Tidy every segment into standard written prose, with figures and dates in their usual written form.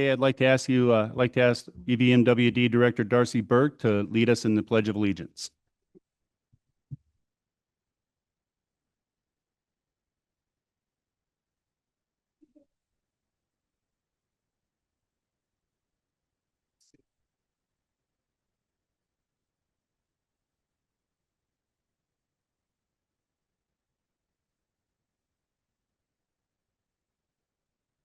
Okay, I'd like to ask EVMWD Director Darcy Burke to lead us in the Pledge of Allegiance.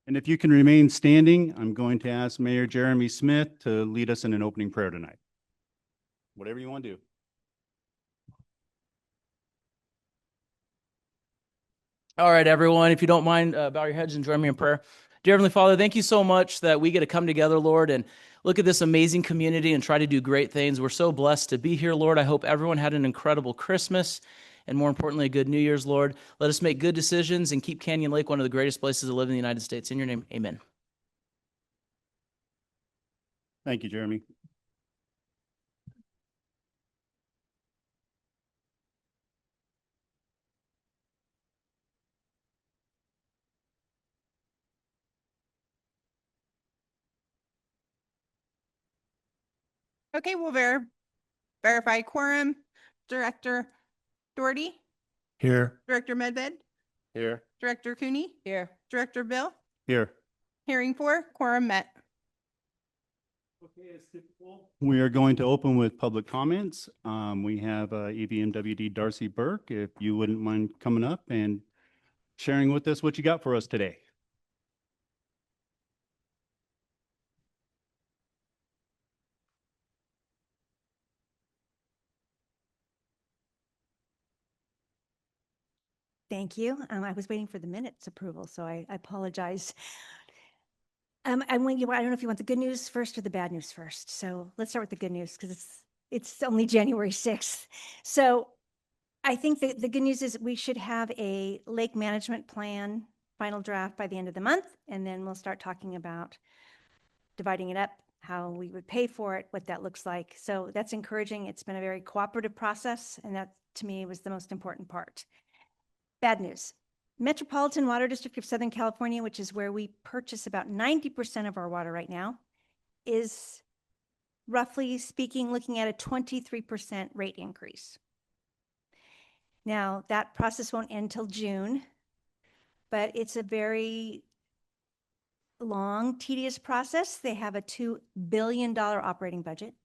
And if you can remain standing, I'm going to ask Mayor Jeremy Smith to lead us in an opening prayer tonight. Whatever you want to do. All right, everyone, if you don't mind, bow your heads and join me in prayer. Dear Heavenly Father, thank you so much that we get to come together, Lord, and look at this amazing community and try to do great things. We're so blessed to be here, Lord. I hope everyone had an incredible Christmas and, more importantly, a good New Year's, Lord. Let us make good decisions and keep Canyon Lake one of the greatest places to live in the United States. In your name, amen. Thank you, Jeremy. Okay, we'll verify quorum. Director Doherty, Here. Director Medved, Here. Director Cooney, Here. Director Bill. Here. Hearing 4, quorum met. Okay, as typical, we are going to open with public comments. We have EVMWD Darcy Burke, if you wouldn't mind coming up and sharing with us what you got for us today. Thank you. I was waiting for the minutes approval, so I apologize. I don't know if you want the good news first or the bad news first. So let's start with the good news because it's only January 6th. So I think that the good news is we should have a lake management plan final draft by the end of the month, and then we'll start talking about dividing it up, how we would pay for it, what that looks like. So that's encouraging. It's been a very cooperative process, and that to me was the most important part. Bad news. Metropolitan Water District of Southern California, which is where we purchase about 90% of our water right now, is roughly speaking looking at a 23% rate increase. Now, that process won't end till June, but it's a very long, tedious process. They have a $2 billion operating budget,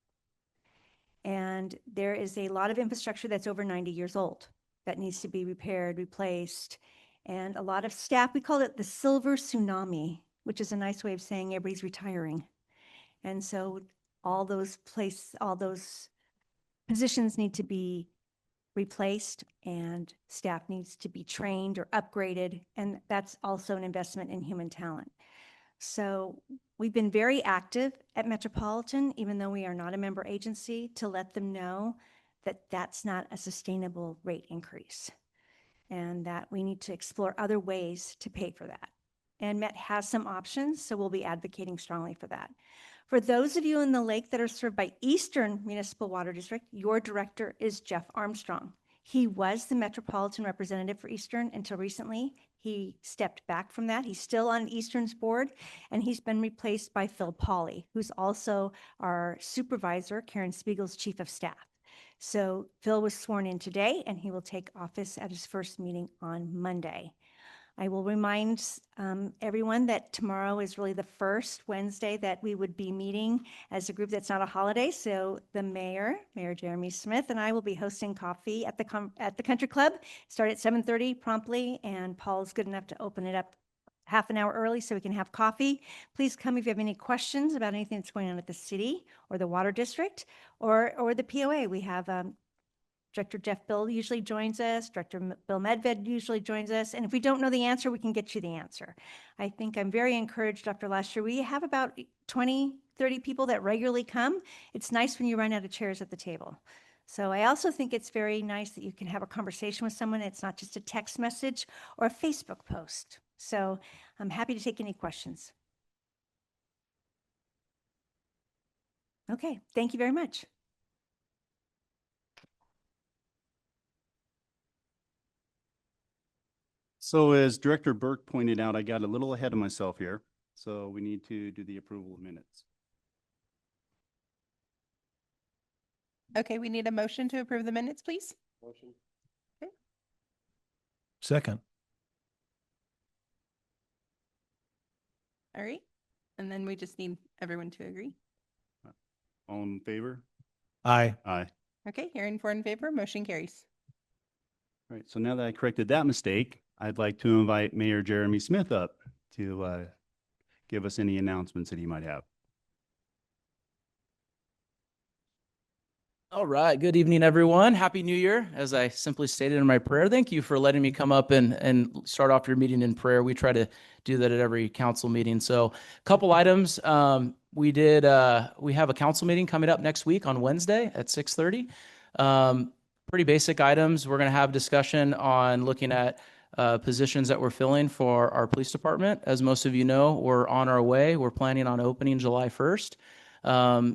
and there is a lot of infrastructure that's over 90 years old that needs to be repaired, replaced, and a lot of staff. We call it the silver tsunami, which is a nice way of saying everybody's retiring. And so all those positions need to be replaced, and staff needs to be trained or upgraded, and that's also an investment in human talent. So we've been very active at Metropolitan, even though we are not a member agency, to let them know that that's not a sustainable rate increase and that we need to explore other ways to pay for that. And Met has some options, so we'll be advocating strongly for that. For those of you in the lake that are served by Eastern Municipal Water District, your director is Jeff Armstrong. He was the Metropolitan representative for Eastern until recently. He stepped back from that. He's still on Eastern's board, and he's been replaced by Phil Pauley, who's also our supervisor, Karen Spiegel's chief of staff. So Phil was sworn in today, and he will take office at his first meeting on Monday. I will remind everyone that tomorrow is really the first Wednesday that we would be meeting as a group that's not a holiday. So the Mayor Jeremy Smith, and I will be hosting coffee at the Country Club. Start at 7:30 promptly, and Paul's good enough to open it up half an hour early so we can have coffee. Please come if you have any questions about anything that's going on at the city or the water district or the POA. We have Director Jeff Bill usually joins us. Director Bill Medved usually joins us. And if we don't know the answer, we can get you the answer. I think I'm very encouraged after last year. We have about 20, 30 people that regularly come. It's nice when you run out of chairs at the table. So I also think it's very nice that you can have a conversation with someone. It's not just a text message or a Facebook post. So I'm happy to take any questions. Okay, thank you very much. So as Director Burke pointed out, I got a little ahead of myself here. So we need to do the approval of minutes. Okay, we need a motion to approve the minutes, please. Second. All right. And then we just need everyone to agree. All in favor? Aye. Aye. Okay, hearing four in favor, motion carries. All right, so now that I corrected that mistake, I'd like to invite Mayor Jeremy Smith up to give us any announcements that he might have. All right. Good evening, everyone. Happy New Year. As I simply stated in my prayer, thank you for letting me come up and start off your meeting in prayer. We try to do that at every council meeting. So a couple items. We have a council meeting coming up next week on Wednesday at 6:30. Pretty basic items. We're going to have discussion on looking at positions that we're filling for our police department. As most of you know, we're on our way. We're planning on opening July 1st.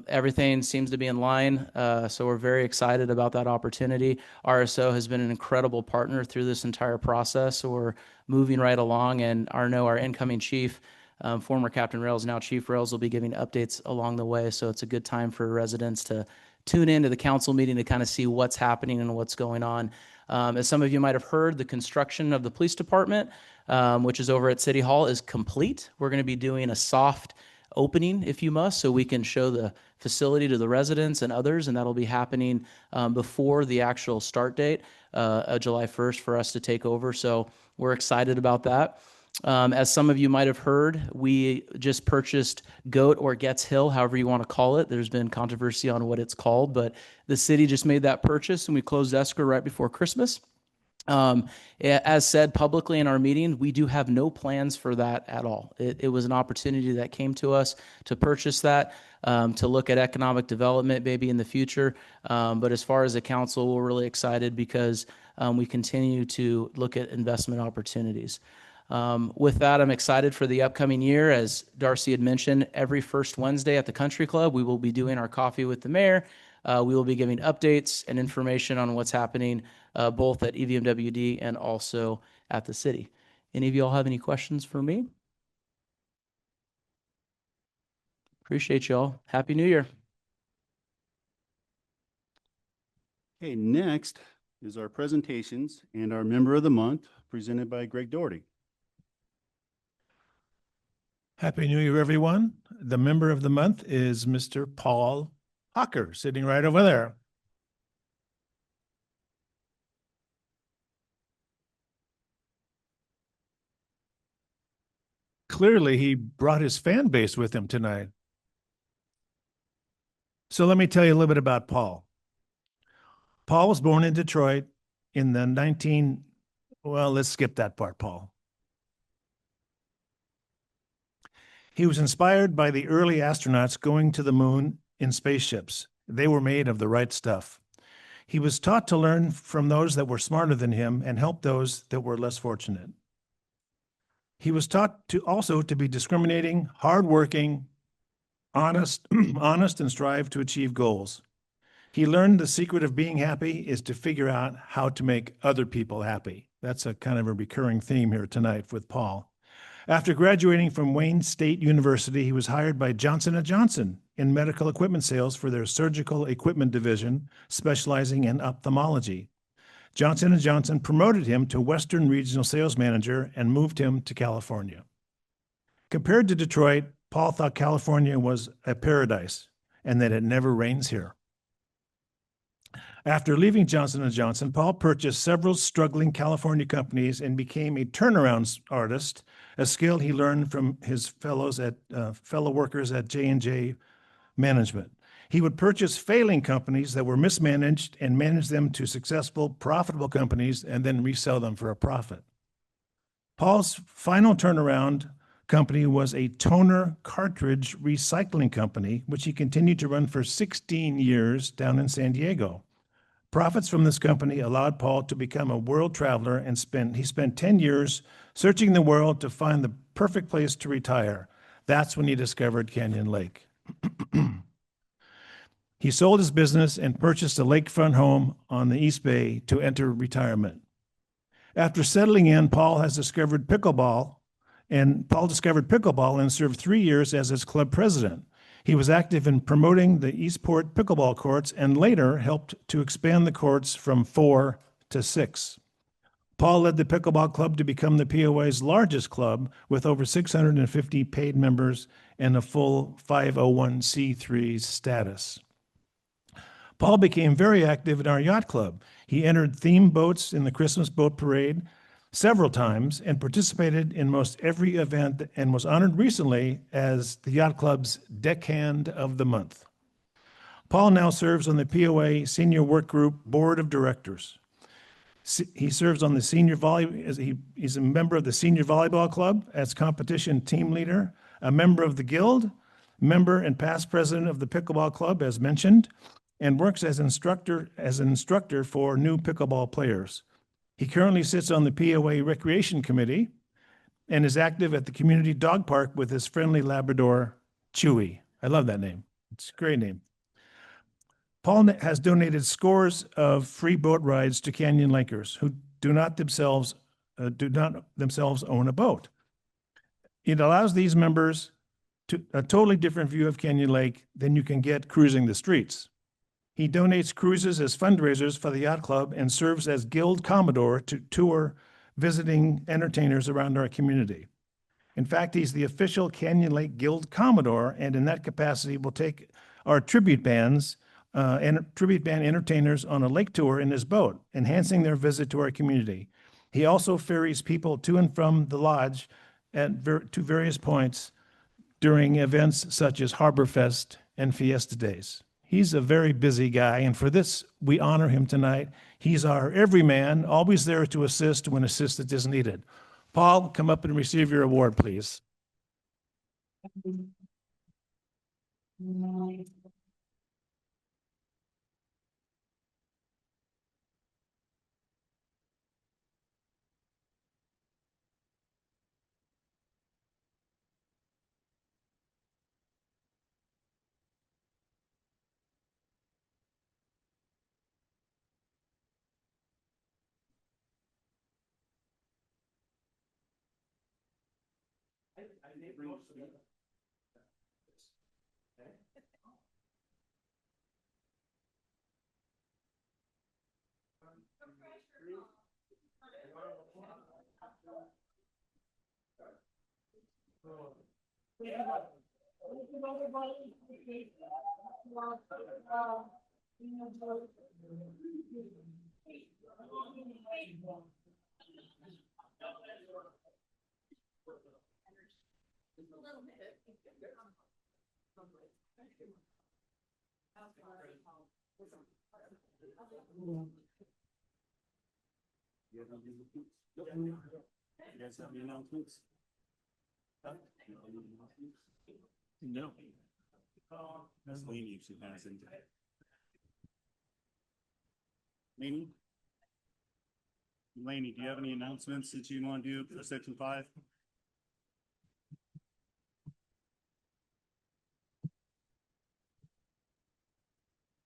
Everything seems to be in line, so we're very excited about that opportunity. RSO has been an incredible partner through this entire process, so we're moving right along, and our incoming chief, former Captain Rails, now Chief Rails, will be giving updates along the way, so it's a good time for residents to tune into the council meeting to kind of see what's happening and what's going on. As some of you might have heard, the construction of the police department, which is over at City Hall, is complete. We're going to be doing a soft opening, if you must, so we can show the facility to the residents and others, and that'll be happening before the actual start date, July 1st, for us to take over. So we're excited about that. As some of you might have heard, we just purchased Goat or Getz Hill, however you want to call it. There's been controversy on what it's called, but the city just made that purchase, and we closed escrow right before Christmas. As said publicly in our meeting, we do have no plans for that at all. It was an opportunity that came to us to purchase that, to look at economic development maybe in the future. But as far as the council, we're really excited because we continue to look at investment opportunities. With that, I'm excited for the upcoming year. As Darcy had mentioned, every first Wednesday at the Country Club, we will be doing our coffee with the mayor. We will be giving updates and information on what's happening both at EVMWD and also at the city. Any of you all have any questions for me? Appreciate you all. Happy New Year. Okay, next is our presentations and our member of the month presented by Greg Doherty. Happy New Year, everyone. The member of the month is Mr. Paul Hawker, sitting right over there. Clearly, he brought his fan base with him tonight. So let me tell you a little bit about Paul. Paul was born in Detroit in the well, let's skip that part, Paul. He was inspired by the early astronauts going to the moon in spaceships. They were made of the right stuff. He was taught to learn from those that were smarter than him and help those that were less fortunate. He was taught to be discriminating, hardworking, honest, and strive to achieve goals. He learned the secret of being happy is to figure out how to make other people happy. That's a kind of a recurring theme here tonight with Paul. After graduating from Wayne State University, he was hired by Johnson & Johnson in medical equipment sales for their surgical equipment division, specializing in ophthalmology. Johnson & Johnson promoted him to Western Regional Sales Manager and moved him to California. Compared to Detroit, Paul thought California was a paradise and that it never rains here. After leaving Johnson & Johnson, Paul purchased several struggling California companies and became a turnaround artist, a skill he learned from his fellow workers at J&J Management. He would purchase failing companies that were mismanaged and manage them to successful, profitable companies and then resell them for a profit. Paul's final turnaround company was a toner cartridge recycling company, which he continued to run for 16 years down in San Diego. Profits from this company allowed Paul to become a world traveler and he spent 10 years searching the world to find the perfect place to retire. That's when he discovered Canyon Lake. He sold his business and purchased a lakefront home on the East Bay to enter retirement. After settling in, Paul has discovered pickleball And Paul discovered pickleball and served 3 years as its club president. He was active in promoting the Eastport pickleball courts and later helped to expand the courts from 4 to 6. Paul led the pickleball club to become the POA's largest club with over 650 paid members and a full 501c3 status. Paul became very active in our yacht club. He entered theme boats in the Christmas boat parade several times and participated in most every event and was honored recently as the yacht club's deckhand of the month. Paul now serves on the POA Senior Work Group Board of Directors. He serves on the he's a member of the Senior Volleyball Club as competition team leader, a member of the Guild, member and past president of the Pickleball Club, as mentioned, and works as an instructor for new pickleball players. He currently sits on the POA Recreation Committee and is active at the community dog park with his friendly Labrador, Chewy. I love that name. It's a great name. Paul has donated scores of free boat rides to Canyon Lakers who do not themselves own a boat. It allows these members to a totally different view of Canyon Lake than you can get cruising the streets. He donates cruises as fundraisers for the yacht club and serves as Guild Commodore to tour visiting entertainers around our community. In fact, he's the official Canyon Lake Guild Commodore, and in that capacity will take our tribute band entertainers on a lake tour in his boat, enhancing their visit to our community. He also ferries people to and from the lodge to various points during events such as Harbor Fest and Fiesta Days. He's a very busy guy, and for this, we honor him tonight. He's our everyman, always there to assist when assistance is needed. Paul, come up and receive your award, please. You guys have any announcements? No. That's Lainey usually has it. Lainey? Lainey, do you have any announcements that you want to do for section 5?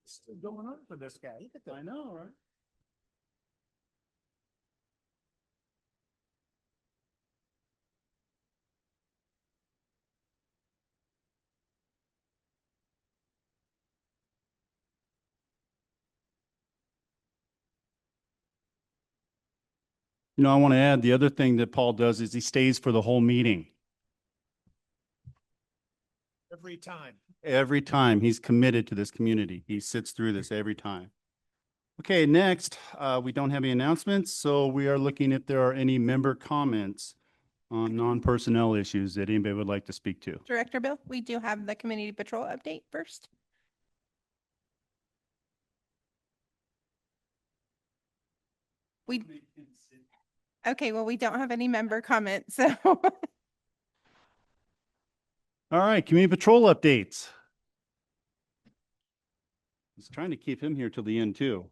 Still going on for this guy. Look at that. I know, right? I want to add the other thing that Paul does is he stays for the whole meeting. Every time. Every time he's committed to this community. He sits through this every time. Okay, next, we don't have any announcements, so we are looking if there are any member comments on non-personnel issues that anybody would like to speak to. Director Bill, we do have the community patrol update first. Okay, well, we don't have any member comments, so. All right, community patrol updates. I was trying to keep him here till the end too.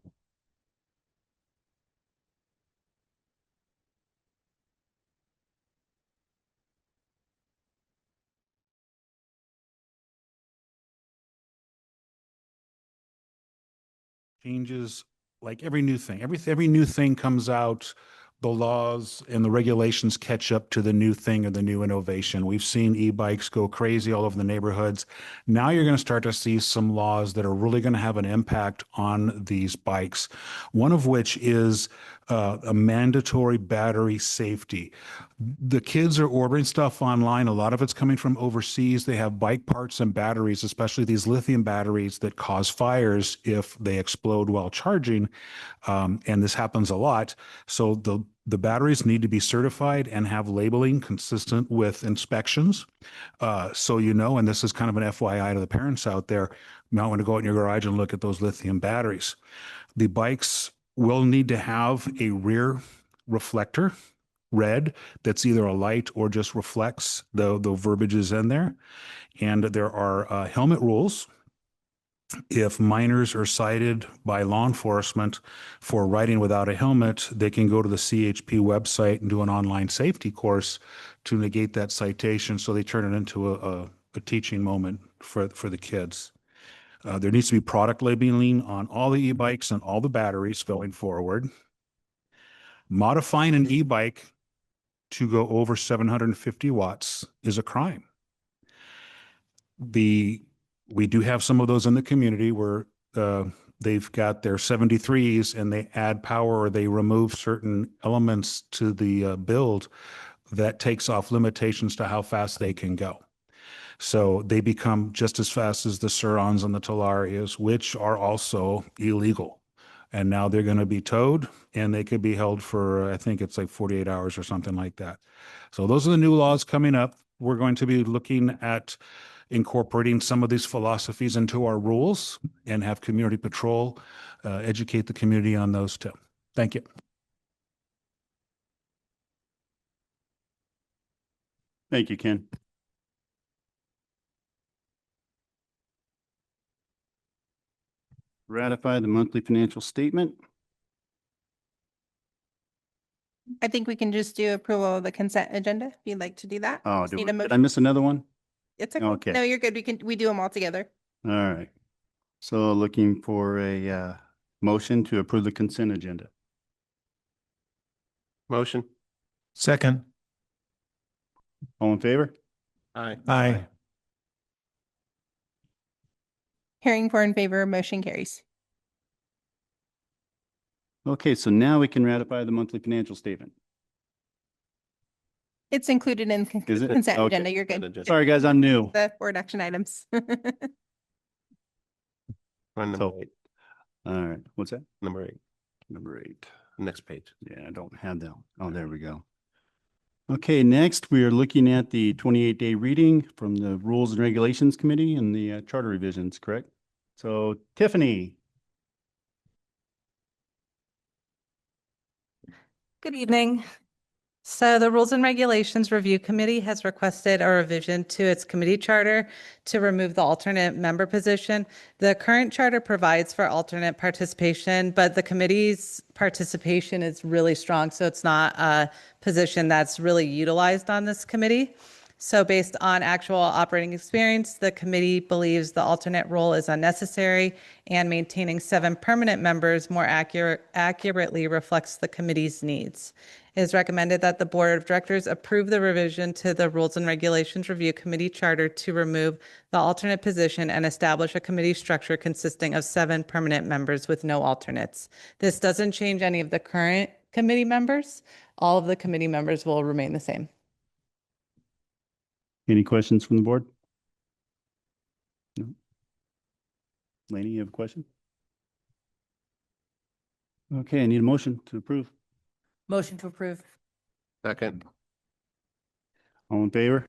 Changes like every new thing. Every new thing comes out, the laws and the regulations catch up to the new thing or the new innovation. We've seen e-bikes go crazy all over the neighborhoods. Now you're going to start to see some laws that are really going to have an impact on these bikes. One of which is a mandatory battery safety. The kids are ordering stuff online. A lot of it's coming from overseas. They have bike parts and batteries, especially these lithium batteries that cause fires if they explode while charging. And this happens a lot. So the batteries need to be certified and have labeling consistent with inspections. So you know, and this is kind of an FYI to the parents out there, you might want to go out in your garage and look at those lithium batteries. The bikes will need to have a rear reflector, red, that's either a light or just reflects the verbiage is in there. And there are helmet rules. If minors are cited by law enforcement for riding without a helmet, they can go to the CHP website and do an online safety course to negate that citation. So they turn it into a teaching moment for the kids. There needs to be product labeling on all the e-bikes and all the batteries going forward. Modifying an e-bike to go over 750 watts is a crime. We do have some of those in the community where they've got their 73s and they add power or they remove certain elements to the build that takes off limitations to how fast they can go. So they become just as fast as the Surons and the Talarias, which are also illegal. And now they're going to be towed and they could be held for, I think it's like 48 hours or something like that. So those are the new laws coming up. We're going to be looking at incorporating some of these philosophies into our rules and have community patrol educate the community on those too. Thank you. Thank you, Ken. Ratify the monthly financial statement. I think we can just do approval of the consent agenda if you'd like to do that. Oh, Just need a did I motion. miss another one? It's okay. Okay. No, you're good. We do them all together. All right. So looking for a motion to approve the consent agenda. Motion. Second. All in favor? Aye. Aye. Hearing four in favor, motion carries. Okay, so now we can ratify the monthly financial statement. It's included in Is it? consent Okay. agenda. You're good. Agenda. Sorry, guys, I'm new. The board action items. On number So- 8. All right, what's that? Number 8. Number 8. Next page. Yeah, I don't have that. Oh, there we go. Okay, next we are looking at the 28-day reading from the Rules and Regulations Committee and the charter revisions, correct? So Tiffany. Good evening. So the Rules and Regulations Review Committee has requested a revision to its committee charter to remove the alternate member position. The current charter provides for alternate participation, but the committee's participation is really strong, so it's not a position that's really utilized on this committee. So based on actual operating experience, the committee believes the alternate role is unnecessary and maintaining 7 permanent members more accurately reflects the committee's needs. It is recommended that the Board of Directors approve the revision to the Rules and Regulations Review Committee Charter to remove the alternate position and establish a committee structure consisting of 7 permanent members with no alternates. This doesn't change any of the current committee members. All of the committee members will remain the same. Any questions from the board? No. Laney, you have a question? Okay, I need a motion to approve. Motion to approve. Second. All in favor?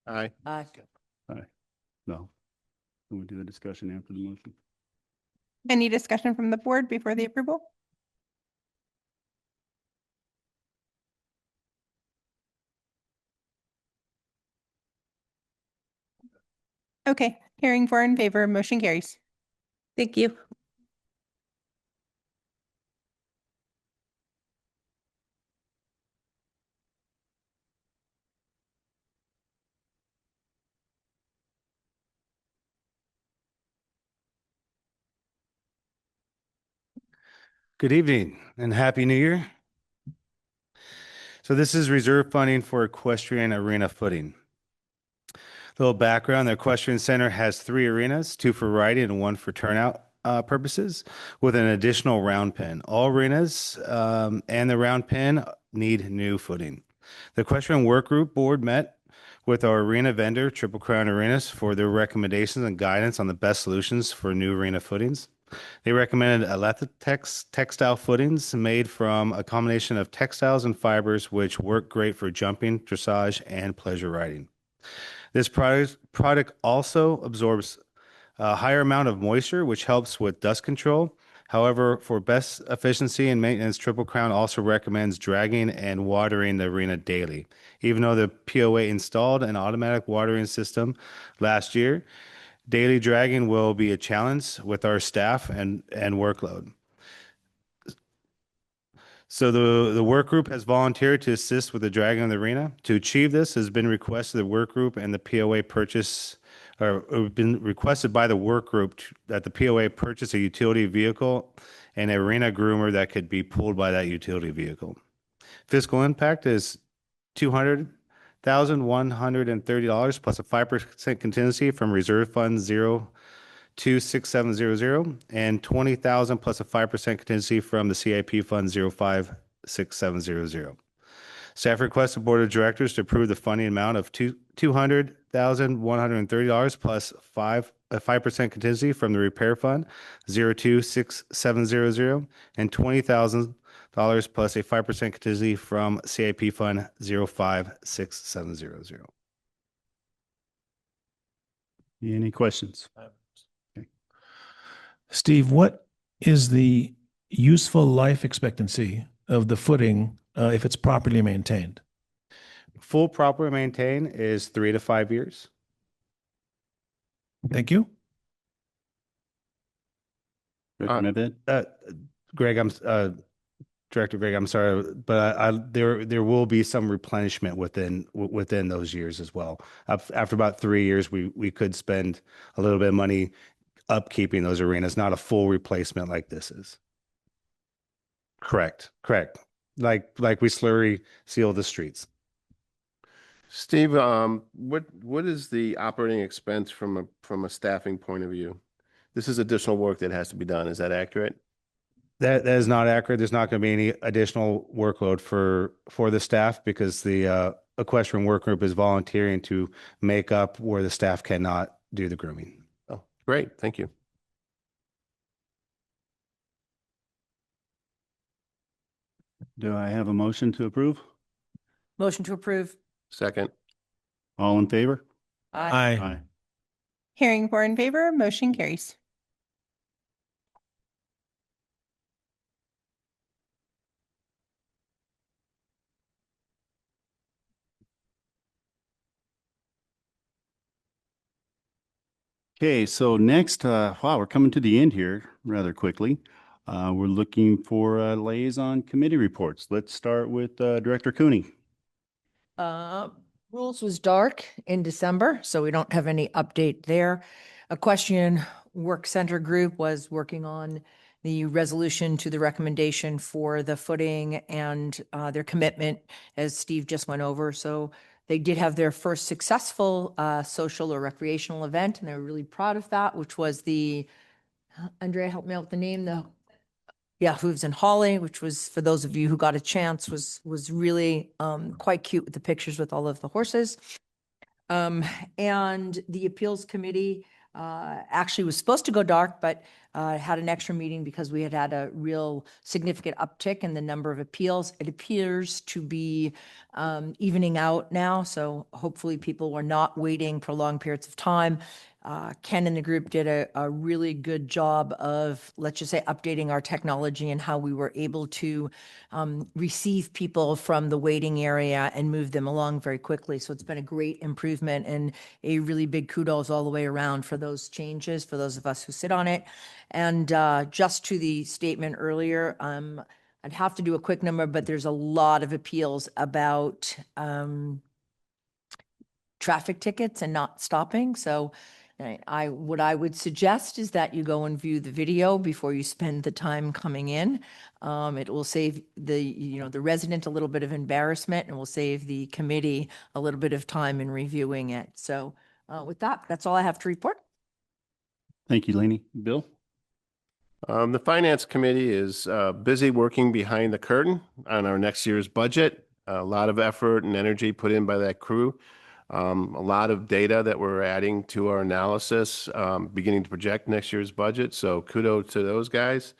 Aye. Aye. No. Can we do the discussion after the motion? Any discussion from the board before the approval? Okay, hearing four in favor, motion carries. Thank you. Good evening and Happy New Year. So this is reserve funding for equestrian arena footing. Little background, the equestrian center has 3 arenas, 2 for riding and 1 for turnout purposes, with an additional round pen. All arenas and the round pen need new footing. The equestrian work group board met with our arena vendor, Triple Crown Arenas, for their recommendations and guidance on the best solutions for new arena footings. They recommended Elethatex textile footings made from a combination of textiles and fibers, which work great for jumping, dressage, and pleasure riding. This product also absorbs a higher amount of moisture, which helps with dust control. However, for best efficiency and maintenance, Triple Crown also recommends dragging and watering the arena daily. Even though the POA installed an automatic watering system last year, daily dragging will be a challenge with our staff and workload. So the work group has volunteered to assist with the dragging of the arena. To achieve this, has been requested the work group and the POA purchase, or been requested by the work group that the POA purchase a utility vehicle and an arena groomer that could be pulled by that utility vehicle. Fiscal impact is $200,130 plus a 5% contingency from Reserve Fund 026700 and $20,000 plus a 5% contingency from the CIP Fund 056700. Staff requests the Board of Directors to approve the funding amount of $200,130 plus a 5% contingency from the Repair Fund 026700 and $20,000 plus a 5% contingency from CIP Fund 056700. Any questions? Steve, what is the useful life expectancy of the footing if it's properly maintained? Full proper maintain is 3 to 5 years. Thank you. Director Medved? Greg, Director Greg, I'm sorry, but there will be some replenishment within those years as well. After about 3 years, we could spend a little bit of money upkeeping those arenas, not a full replacement like this is. Correct. Like we slurry seal the streets. Steve, what is the operating expense from a staffing point of view? This is additional work that has to be done. Is that accurate? That is not accurate. There's not going to be any additional workload for the staff because the equestrian work group is volunteering to make up where the staff cannot do the grooming. Oh, great. Thank you. Do I have a motion to approve? Motion to approve. Second. All in favor? Aye. Hearing 4 in favor, motion carries. Okay, so next, wow, we're coming to the end here rather quickly. We're looking for liaison committee reports. Let's start with Director Cooney. Rules was dark in December, so we don't have any update there. Equestrian Work Center Group was working on the resolution to the recommendation for the footing and their commitment, as Steve just went over. So they did have their first successful social or recreational event, and they were really proud of that, which was the, Andrea, help me out with the name, Hooves and Holly, which was, for those of you who got a chance, was really quite cute with the pictures with all of the horses. And the appeals committee actually was supposed to go dark, but had an extra meeting because we had a real significant uptick in the number of appeals. It appears to be evening out now, so hopefully people were not waiting for long periods of time. Ken and the group did a really good job of, let's just say, updating our technology and how we were able to receive people from the waiting area and move them along very quickly. So it's been a great improvement and a really big kudos all the way around for those changes, for those of us who sit on it. And just to the statement earlier, I'd have to do a quick number, but there's a lot of appeals about traffic tickets and not stopping. So What I would suggest is that you go and view the video before you spend the time coming in. It will save the resident a little bit of embarrassment, and will save the committee a little bit of time in reviewing it. So with that, that's all I have to report. Thank you, Lainey. Bill? The Finance Committee is busy working behind the curtain on our next year's budget. A lot of effort and energy put in by that crew. A lot of data that we're adding to our analysis, beginning to project next year's budget. So kudos to those guys.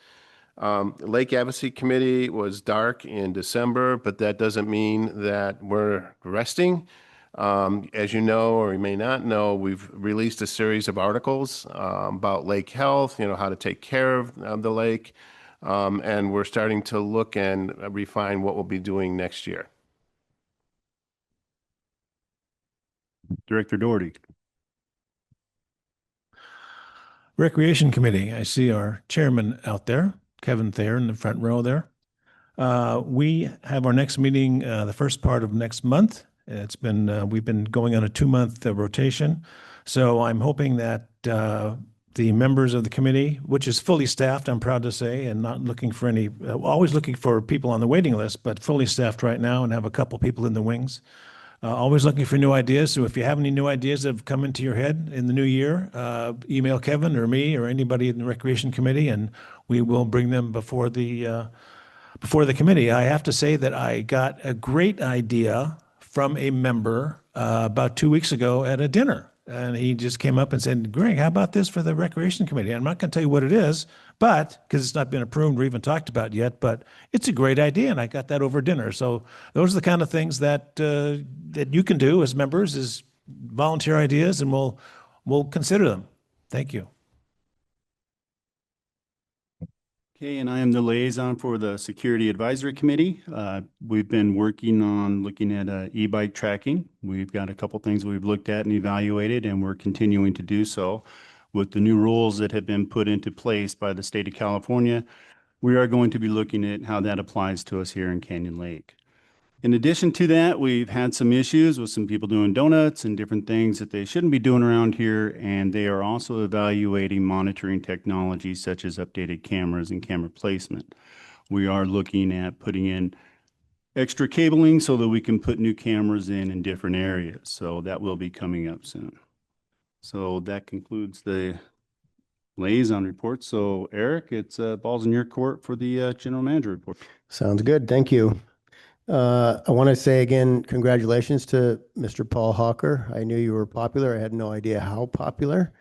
Lake Advocacy Committee was dark in December, but that doesn't mean that we're resting. As you know, or you may not know, we've released a series of articles about lake health, how to take care of the lake. And we're starting to look and refine what we'll be doing next year. Director Doherty? Recreation Committee, I see our chairman out there, Kevin Thayer in the front row there. We have our next meeting the first part of next month. We've been going on a 2-month rotation. So I'm hoping that the members of the committee, which is fully staffed, I'm proud to say, and not looking for always looking for people on the waiting list, but fully staffed right now and have a couple people in the wings. Always looking for new ideas. So if you have any new ideas that have come into your head in the new year, email Kevin or me or anybody in the Recreation Committee, and we will bring them before the committee. I have to say that I got a great idea from a member about 2 weeks ago at a dinner. And he just came up and said, Greg, how about this for the Recreation Committee? I'm not going to tell you what it is, but because it's not been approved or even talked about yet, but it's a great idea. And I got that over dinner. So those are the kind of things that you can do as members, is volunteer ideas, and we'll consider them. Thank you. Okay, and I am the liaison for the Security Advisory Committee. We've been working on looking at e-bike tracking. We've got a couple things we've looked at and evaluated, and we're continuing to do so. With the new rules that have been put into place by the state of California, we are going to be looking at how that applies to us here in Canyon Lake. In addition to that, we've had some issues with some people doing donuts and different things that they shouldn't be doing around here, and they are also evaluating monitoring technology such as updated cameras and camera placement. We are looking at putting in extra cabling so that we can put new cameras in different areas. So that will be coming up soon. So that concludes the liaison report. So Eric, it's balls in your court for the general manager report. Sounds good. Thank you. I want to say again, congratulations to Mr. Paul Hawker. I knew you were popular. I had no idea how popular.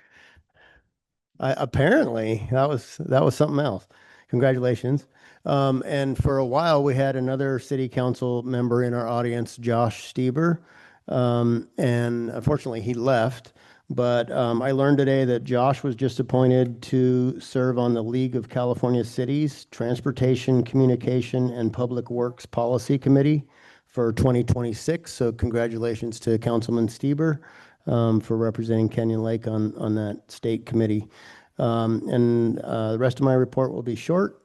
Apparently, that was something else. Congratulations. And for a while, we had another city council member in our audience, Josh Stieber. And unfortunately, he left. But I learned today that Josh was just appointed to serve on the League of California Cities Transportation, Communication, and Public Works Policy Committee for 2026. So congratulations to Councilman Stieber for representing Canyon Lake on that state committee. And the rest of my report will be short.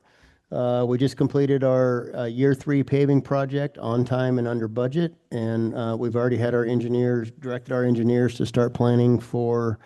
We just completed our year 3 paving project on time and under budget, and we've already had directed our engineers to start planning for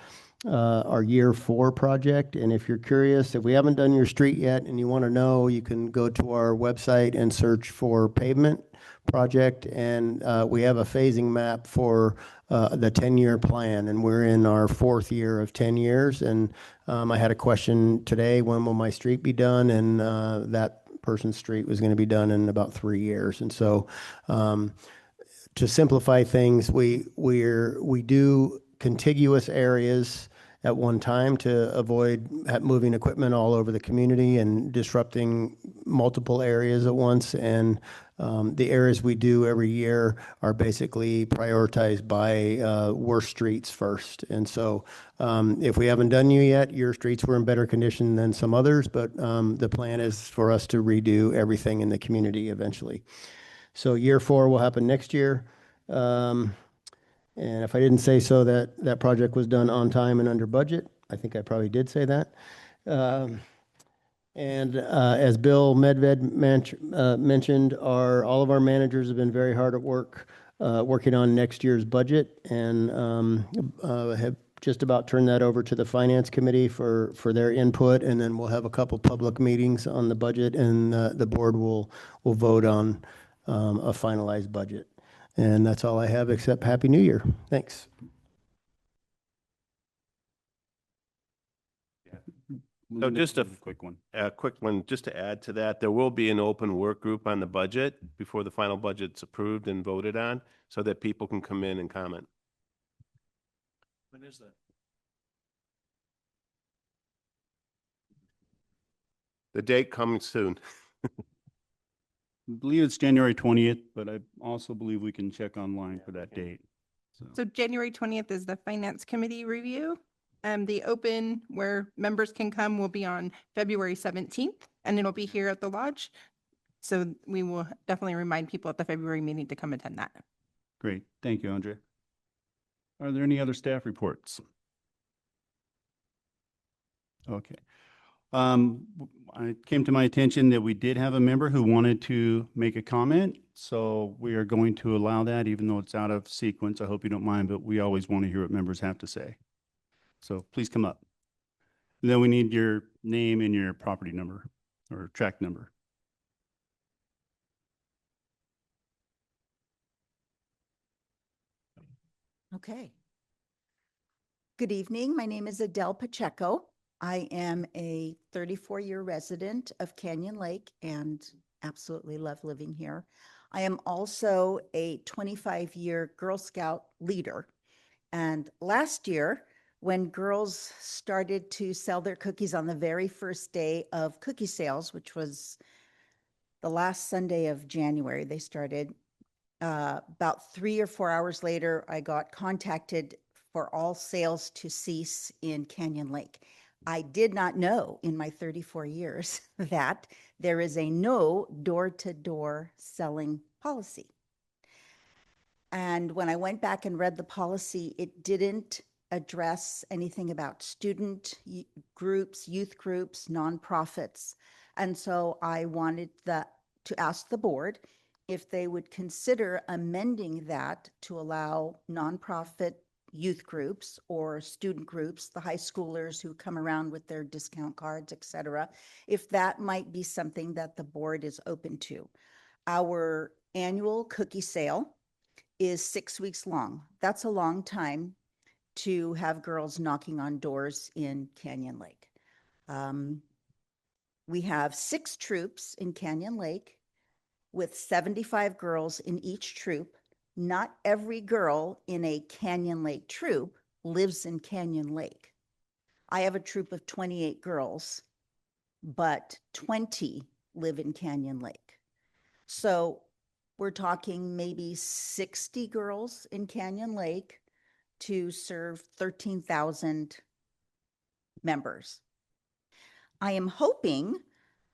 our year 4 project. And if you're curious, if we haven't done your street yet and you want to know, you can go to our website and search for pavement project, and we have a phasing map for the 10-year plan, and we're in our 4th year of 10 years. And I had a question today, when will my street be done? And that person's street was going to be done in about 3 years. And so to simplify things, we do contiguous areas at one time to avoid moving equipment all over the community and disrupting multiple areas at once. And the areas we do every year are basically prioritized by worst streets first. And so if we haven't done you yet, your streets were in better condition than some others, but the plan is for us to redo everything in the community eventually. So year 4 will happen next year. And if I didn't say so, that project was done on time and under budget. I think I probably did say that. And as Bill Medved mentioned, all of our managers have been very hard at work working on next year's budget, and have just about turn that over to the Finance Committee for their input, and then we'll have a couple public meetings on the budget, and the board will vote on a finalized budget. And that's all I have, except Happy New Year. Thanks. So just a quick one. quick one, just to add to that, there will be an open work group on the budget before the final budget's approved and voted on, so that people can come in and comment. When is that? The date coming soon. I believe it's January 20th, but I also believe we can check online for that date. So January 20th is the Finance Committee review. The open where members can come will be on February 17th, and it'll be here at the lodge. So we will definitely remind people at the February meeting to come attend that. Great. Thank you, Andre. Are there any other staff reports? Okay. It came to my attention that we did have a member who wanted to make a comment. So we are going to allow that, even though it's out of sequence. I hope you don't mind, but we always want to hear what members have to say. So please come up. And then we need your name and your property number or tract number. Okay. Good evening. My name is Adele Pacheco. I am a 34-year resident of Canyon Lake and absolutely love living here. I am also a 25-year Girl Scout leader. And last year, when girls started to sell their cookies on the very first day of cookie sales, which was the last Sunday of January, they started. About 3 or 4 hours later, I got contacted for all sales to cease in Canyon Lake. I did not know in my 34 years that there is a no door-to-door selling policy. And when I went back and read the policy, it didn't address anything about student groups, youth groups, nonprofits. And so I wanted to ask the board if they would consider amending that to allow nonprofit youth groups or student groups, the high schoolers who come around with their discount cards, et cetera, if that might be something that the board is open to. Our annual cookie sale is 6 weeks long. That's a long time to have girls knocking on doors in Canyon Lake. We have 6 troops in Canyon Lake with 75 girls in each troop. Not every girl in a Canyon Lake troop lives in Canyon Lake. I have a troop of 28 girls, but 20 live in Canyon Lake. So we're talking maybe 60 girls in Canyon Lake to serve 13,000 members. I am hoping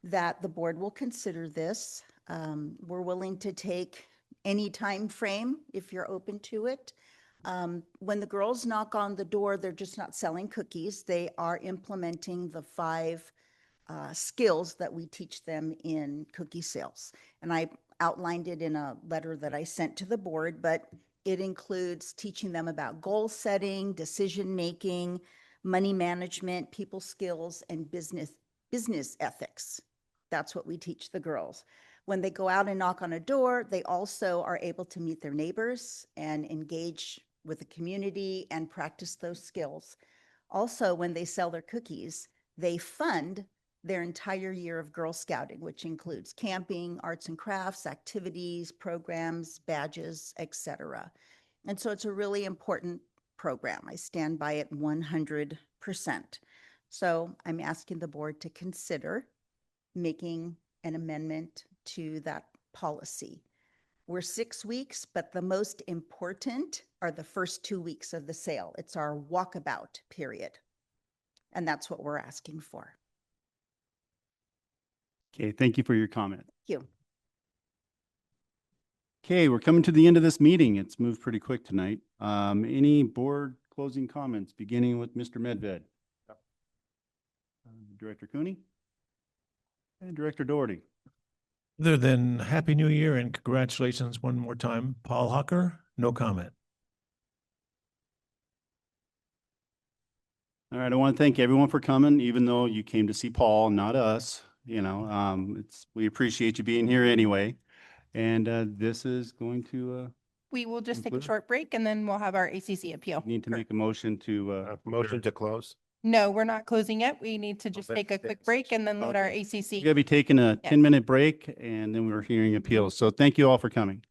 that the board will consider this. We're willing to take any time frame if you're open to it. When the girls knock on the door, they're just not selling cookies. They are implementing the 5 skills that we teach them in cookie sales. And I outlined it in a letter that I sent to the board, but it includes teaching them about goal setting, decision-making, money management, people skills, and business ethics. That's what we teach the girls. When they go out and knock on a door, they also are able to meet their neighbors and engage with the community and practice those skills. Also, when they sell their cookies, they fund their entire year of Girl Scouting, which includes camping, arts and crafts, activities, programs, badges, etc. And so it's a really important program. I stand by it 100%. So I'm asking the board to consider making an amendment to that policy. We're 6 weeks, but the most important are the first 2 weeks of the sale. It's our walkabout period. And that's what we're asking for. Okay, thank you for your comment. Thank you. Okay, we're coming to the end of this meeting. It's moved pretty quick tonight. Any board closing comments, beginning with Mr. Medved? Director Cooney? And Director Doherty? Other than Happy New Year and congratulations one more time, Paul Hucker, no comment. All right, I want to thank everyone for coming, even though you came to see Paul, not us. You know, we appreciate you being here anyway. And this is going to We will just take a Conclude? short break and then we'll have our ACC appeal. need to make a motion to Motion to close. No, we're not closing yet. We need to just Okay. take a quick break and then let our we're ACC. gonna be taking a Yeah. 10-minute break and then we're hearing appeals. So thank you all for coming.